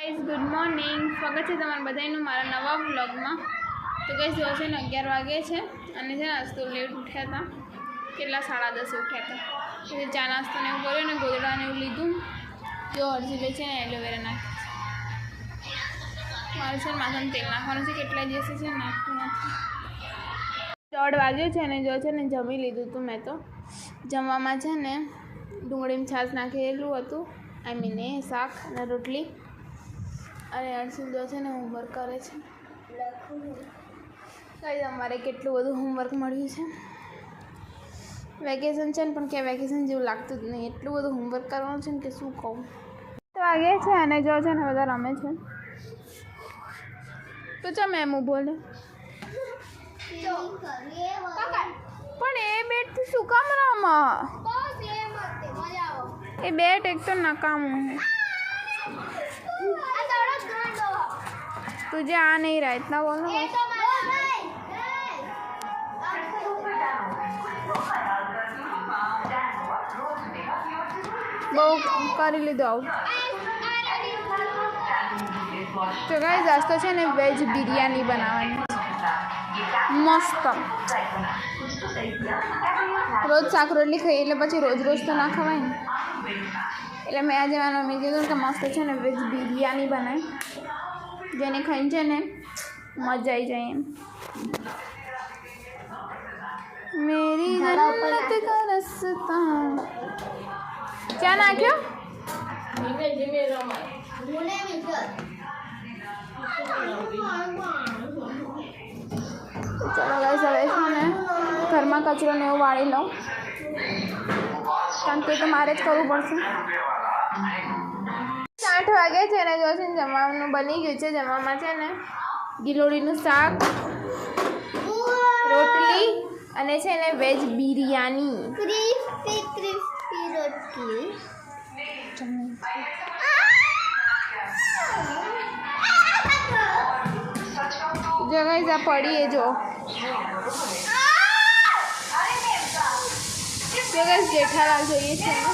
Good morning, સ્વાગત છે તમારા બધાનું મારા નવા વ્લોગમાં। તો ગાઈસ જો છે ને 11 વાગે છે અને છે આજ તો લેટ ઉઠ્યા હતા, કેટલા 10:30 ઉઠ્યા હતા। એટલે ચા નાસ્તો ને એવું કર્યો ને ગોદડા ને એવું લીધું। જો હરજીલે છે ને એલોવેરા નાખી મારે છે માથામાં તેલ નાખવાનું છે, કેટલા દિવસે છે નાખવું નથી। 1:30 વાગ્યો છે અને જો છે ને જમી લીધું હતું મેં। તો જમવામાં છે ને ડુંગળીમાં છાશ નાખેલું હતું, આઈ મીન એ શાક અને રોટલી। અને અર્શિલ જો છે ને હોમવર્ક કરે છે। કઈ અમારે કેટલું બધું હોમવર્ક મળ્યું છે। વેકેશન છે ને પણ કે વેકેશન જેવું લાગતું જ નહીં, એટલું બધું હોમવર્ક કરવાનું છે ને કે શું કહું। 7 વાગે છે અને જો છે ને બધા રમે છે। તો ચમ એમ બોલે પણ એ બેટથી શું કામ રમે? એ બેટ એક તો નકામું है। तुझे आ नहीं रहा इतना बोलना। બહુ કરી લીધું આવું। તો ગાઈસ આજ તો છે ને વેજ બિરયાની બનાવવાની મસ્ત। રોજ શાક રોટલી ખાઈએ એટલે પછી રોજ રોજ તો ના ખવાય ને, એટલે મેં આજે મારા મમ્મી કીધું કે મસ્ત છે ને વેજ બિરયાની બનાવી, જેને ખાઈને છે ને મજા આવી જાય એમ। મેરી જન્નત કા રસ્તા क्या નાખ્યો? ચલો ગાઈસ હવે છે ને ઘરમાં કચરો ને એવું વાળી લઉં, કારણ કે તો મારે જ કરવું પડશે। 8 વાગે છે ને જો છે ને જમવાનું બની ગયું છે। જમવામાં છે ને ગિલોડીનું શાક, રોટલી અને છે ને વેજ બિરયાની। રોટલી જો ગાઈસ આ પડી જો ગાઈસ જેઠાલાલ જોઈએ છે ને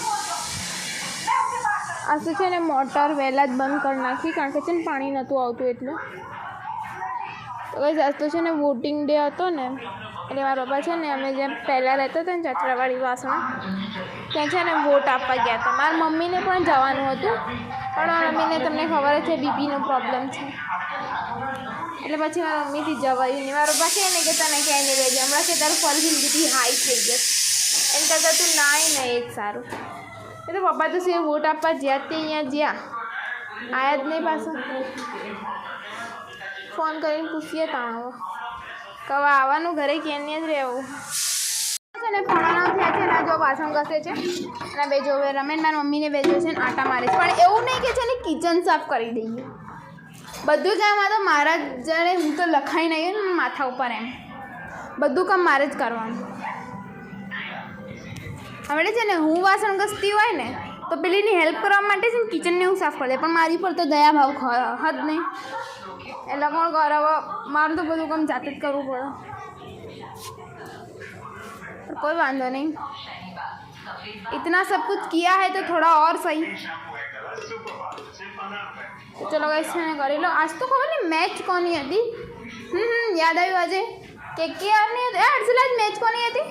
આ તો છે ને મોટર વહેલા જ બંધ કરી નાખી, કારણ કે છે ને પાણી નહોતું આવતું એટલે। તો ગાઈસ આજ તો છે ને વોટિંગ ડે હતો ને, એટલે મારા પપ્પા છે ને અમે જેમ પહેલાં રહેતા હતા ને ચાચરાવાડી વાસણ, ત્યાં છે ને વોટ આપવા ગયા હતા। મારા મમ્મીને પણ જવાનું હતું, પણ મારા મમ્મીને તમને ખબર જ છે બીપીનો પ્રોબ્લેમ છે, એટલે પછી મારા મમ્મીથી જવાયું નહીં। મારા પપ્પા કહે ને કે તને ક્યાંય નહીં રહેજે, હમણાં કે તારું ફરીથી બીપી હાઈ થઈ જશે, એમ કરતાં તું નાય ને એ જ સારું। એટલે પપ્પા તો સિવાય વોટ આપવા જ્યાં તે અહીંયા જ્યાં આયા જ નહીં પાછા। ફોન કરીને પૂછીએ ત્યાં આવો કવા આવવાનું, ઘરે ક્યાં જ રહેવું છે ને। ફોણાના થયા છે ને જો વાસણ ઘસે છે અને બે જો રમે મારી મમ્મીને બે જો છે ને આટા મારે છે, પણ એવું નહીં કે છે ને કિચન સાફ કરી દઈએ, બધું જ આમાં તો મારા જ્યારે હું તો લખાઈ નહીં ને માથા ઉપર એમ બધું કામ મારે જ કરવાનું। હવે છે ને હું વાસણ ઘસતી હોય ને તો પેલીની હેલ્પ કરવા માટે છે ને કિચનને હું સાફ કરી દે, પણ મારી પર તો દયા ભાવ હદ નહીં, એટલે કોણ કરાવે, મારું તો બધું કામ જાતે જ કરવું પડે। कोई वांधो नहीं, इतना सब कुछ किया है तो थोड़ा और सही। तो चलो गाइस मैंने कर लो। आज तो खबर नहीं मैच कोनी थी, याद आयु आज KKR नहीं थी हर्षिल, आज मैच कोनी थी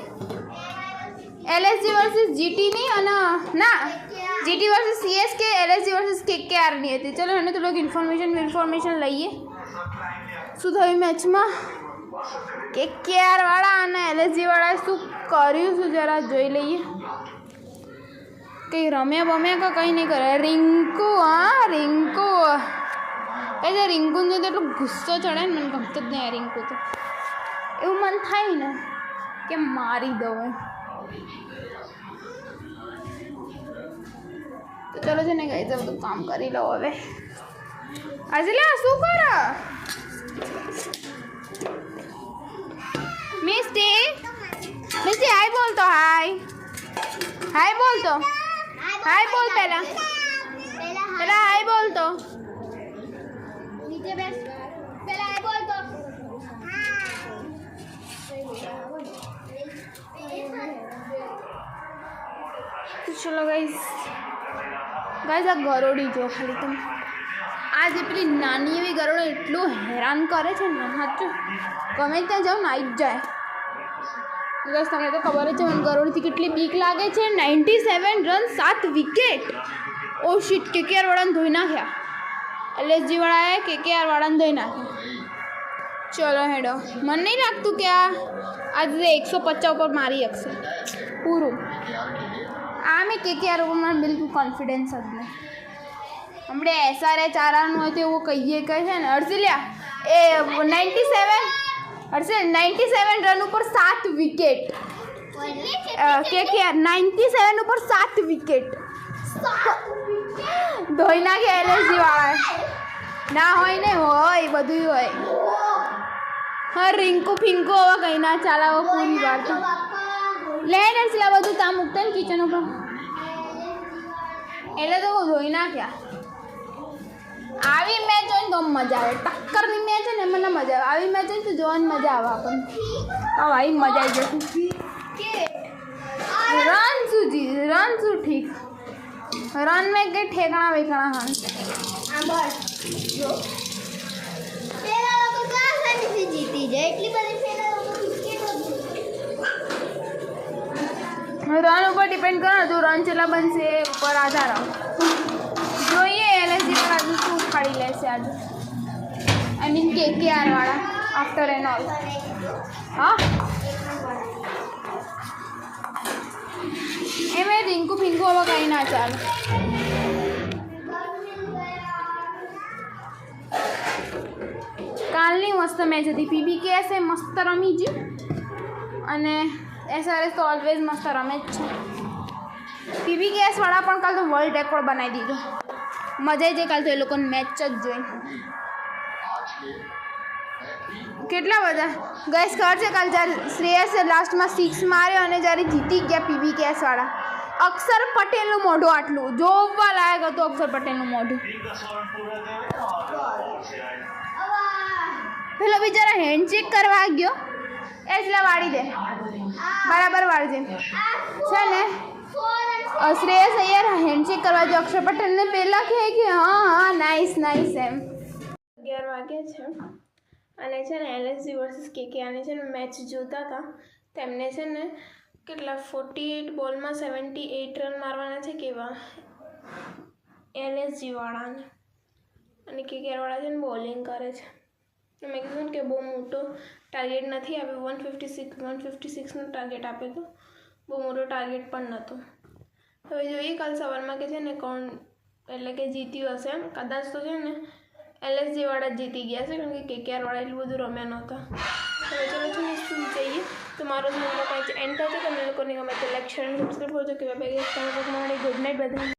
LSG वर्सेस GT नहीं है ना GT versus CSK, LSG versus KKR नहीं थी। चलो मैंने तो लोग इन्फॉर्मेशन લઈએ શું થયું મેચમાં, KKR વાળા અને LSG વાળાએ શું કર્યું શું જરા જોઈ લઈએ। કંઈ રમ્યા બમ્યા કે કંઈ નહીં કરે। રિંકુ, હા રિંકુ કઈ છે, રિંકુને તો એટલો ગુસ્સો ચડે ને, મને ગમતો જ નહીં રિંકુ તો, એવું મન થાય ને કે મારી દઉં એમ। તો ચલો છે ને કઈ બધું કામ કરી લો હવે। આજે લે શું કરો મિસ્ટી? મિસ્ટી હાય બોલ તો, હાય બોલ તો, હાય બોલ પહેલા હાય બોલ તો, નીચે બેસ પહેલા હાય બોલ તો। ચલો ગાઈસ આ ગરોડી જો ખાલી તમે, આ આજે પેલી નાની એવી ગરોળો એટલું હેરાન કરે છે ને સાચું ગમે ત્યાં જાઉં ને આવી જ જાય બસ તમને તો ખબર જ છે મને ગરોળથી કેટલી બીક લાગે છે 97 રન 7 વિકેટ ઓ શીટ KKR વાળાને ધોઈ નાખ્યા LSG વાળાએ KKR વાળાને ધોઈ નાખ્યા ચલો હેડો મને નહીં લાગતું કે આજે 150 ઉપર મારી શકશે પૂરું મેં KKR ઉપર મને બિલકુલ કોન્ફિડન્સ જ નહીં હમણાં SRH ચારાનું હોય તો એવું કહીએ કહે છે ને હર્ષિલ્યા એ 97 રન ઉપર 7 વિકેટ KKR 97 ઉપર 7 વિકેટ ધોઈ નાખે LSG વાળા ના હોય ને હોય બધું હોય હા રિંકુ ફિંકુ હવે કંઈ ના ચાલાવો પૂરી વાર તો લે હર્ષિલા બધું ત્યાં મૂકતા ને કિચન ઉપર એટલે તો ધોઈ નાખ્યા આવી મેચ હોય ને તો મજા આવે ટક્કરની મેચ છે ને મને મજા આવે આવી મેચ હોય તો જોવાની મજા આવે આપણને આવી મજા આવી જશે રન શું ઠીક રન મેં કંઈ ઠેકાણા વેકાણા જીતી જાય એટલી બધી રન ઉપર ડિપેન્ડ કરો તો રન ચેલા બનશે ઉપર આધાર જોઈએ LSG વાળા શું ઉખાડી લેશે આજે આઈ મીન KKR વાળા આફ્ટર એન ઓલ હા એમાં રિંકુ ફિંકુ હવે કંઈ ના ચાલે કાલની મસ્ત મેચ હતી PBKS એ મસ્ત રમી જ અને SRH તો ઓલવેઝ મસ્ત રમે જ છે PBKS વાળા પણ કાલ તો વર્લ્ડ રેકોર્ડ બનાવી દીધો મજા આવી જાય કાલ તો એ લોકોની મેચ જ જોઈ કેટલા બધા ગેસ ખબર છે કાલ જ્યારે શ્રેયસે લાસ્ટમાં 6 માર્યો અને જ્યારે જીતી ગયા PBKS વાળા અક્ષર પટેલનું મોઢું આટલું જોવા લાયક હતું અક્ષર પટેલનું મોઢું પેલો બિચારા હેન્ડશેક કરવા ગયો એટલે વાળી દે બરાબર વાળજે છે ને શ્રેયસ યાર હેન્ડશેક કરવા જો અક્ષર પટેલને પહેલાં કહે કે હા નાઇસ એમ 11 વાગ્યા છે અને છે ને LSG વર્સિસ KKRની છે ને મેચ જોતા હતા તેમને છે ને કેટલા 48 બોલમાં 78 રન મારવાના છે કેવા LSG વાળાને અને KKR વાળા છે ને બોલિંગ કરે છે મેં કીધું કે બહુ મોટો ટાર્ગેટ નથી આપ્યો 156નો ટાર્ગેટ આપ્યો હતો બહુ મોટો ટાર્ગેટ પણ નહોતો હવે જોઈએ કાલ સવારમાં કે છે ને કોણ એટલે કે જીત્યું હશે એમ કદાચ તો છે ને LSG વાળા જ જીતી ગયા છે કારણ કે KKR વાળા એટલું બધું રમ્યા નહોતા હવે ચલો છે ને શું જઈએ તો મારો વિડીયો કાંઈ એન્ડ થશે તમને લોકોને ગમે તો લાઈક શેર અને સબસ્ક્રાઈબ કરજો કે બાય ગુડ નાઇટ બધા